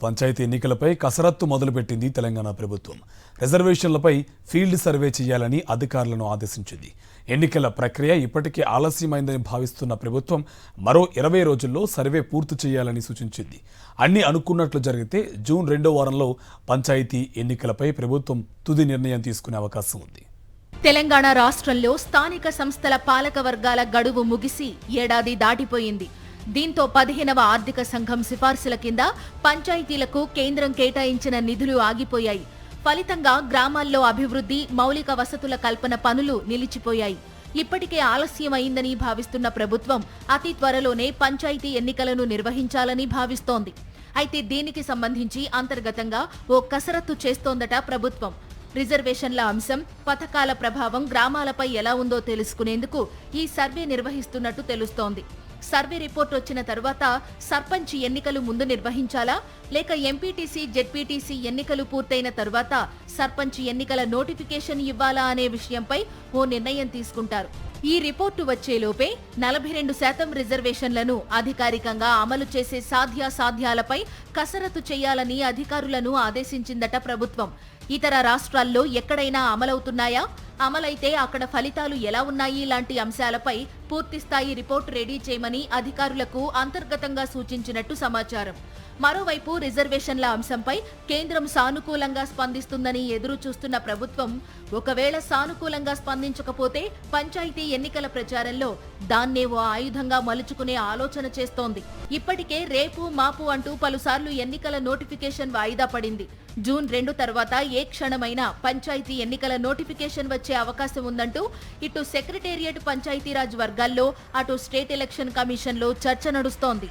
పంచాయతీ ఎన్నికలపై కసరత్తు మొదలుపెట్టింది తెలంగాణ ప్రభుత్వం. రిజర్వేషన్లపై ఫీల్డ్ సర్వే చేయాలని అధికారులను ఆదేశించింది. ఎన్నికల ప్రక్రియ ఇప్పటికే ఆలస్యమైందని భావిస్తున్న ప్రభుత్వం మరో 20 రోజుల్లో సర్వే పూర్తి చేయాలని సూచించింది. అన్ని అనుకున్నట్లు జరిగితే జూన్ 2వ వారంలో పంచాయతీ ఎన్నికలపై ప్రభుత్వం తుది నిర్ణయం తీసుకునే అవకాశం ఉంది. తెలంగాణ రాష్ట్రంలో స్థానిక సంస్థల పాలక వర్గాల గడువు ముగిసి ఏడాది దాటిపోయింది. దీంతో 15వ ఆర్థిక సంఘం సిఫార్సుల కింద పంచాయతీలకు కేంద్రం కేటాయించిన నిధులు ఆగిపోయాయి. ఫలితంగా గ్రామాల్లో అభివృద్ధి, మౌలిక వసతుల కల్పన పనులు నిలిచిపోయాయి. ఇప్పటికే ఆలస్యమైందని భావిస్తున్న ప్రభుత్వం అతి త్వరలోనే పంచాయతీ ఎన్నికలను నిర్వహించాలని భావిస్తోంది. అయితే దీనికి సంబంధించి అంతర్గతంగా ఓ కసరత్తు చేస్తోందట ప్రభుత్వం. రిజర్వేషన్ల అంశం, పథకాల ప్రభావం గ్రామాలపై ఎలా ఉందో తెలుసుకునేందుకు ఈ సర్వే నిర్వహిస్తున్నట్టు తెలుస్తోంది. సర్వే రిపోర్ట్ వచ్చిన తర్వాత సర్పంచ్ ఎన్నికలు ముందు నిర్వహించాలా, లేక ఎంపీటీసీ, జెడ్పీటీసీ ఎన్నికలు పూర్తయిన తర్వాత సర్పంచ్ ఎన్నికల నోటిఫికేషన్ ఇవ్వాలా అనే విషయంపై ఓ నిర్ణయం తీసుకుంటారు. ఈ రిపోర్టు వచ్చేలోపే 42% రిజర్వేషన్లను అధికారికంగా అమలు చేసే సాధ్యాసాధ్యాలపై కసరత్తు చేయాలని అధికారులను ఆదేశించిందట ప్రభుత్వం. ఇతర రాష్ట్రాల్లో ఎక్కడైనా అమలవుతున్నాయా, అమలైతే అక్కడ ఫలితాలు ఎలా ఉన్నాయి లాంటి అంశాలపై పూర్తిస్థాయి రిపోర్టు రెడీ చేయమని అధికారులకు అంతర్గతంగా సూచించినట్టు సమాచారం. మరోవైపు రిజర్వేషన్ల అంశంపై కేంద్రం సానుకూలంగా స్పందిస్తుందని ఎదురు చూస్తున్న ప్రభుత్వం ఒకవేళ సానుకూలంగా స్పందించకపోతే పంచాయతీ ఎన్నికల ప్రచారంలో దాన్నే ఓ ఆయుధంగా మలుచుకునే ఆలోచన చేస్తోంది. ఇప్పటికే రేపు మాపు అంటూ పలుసార్లు ఎన్నికల నోటిఫికేషన్ వాయిదా పడింది. జూన్ 2 తర్వాత ఏ క్షణమైనా పంచాయతీ ఎన్నికల నోటిఫికేషన్ వచ్చే అవకాశం ఉందంటూ ఇటు సెక్రటేరియట్, పంచాయతీరాజ్ వర్గాల్లో, అటు స్టేట్ ఎలక్షన్ కమిషన్లో చర్చ నడుస్తోంది.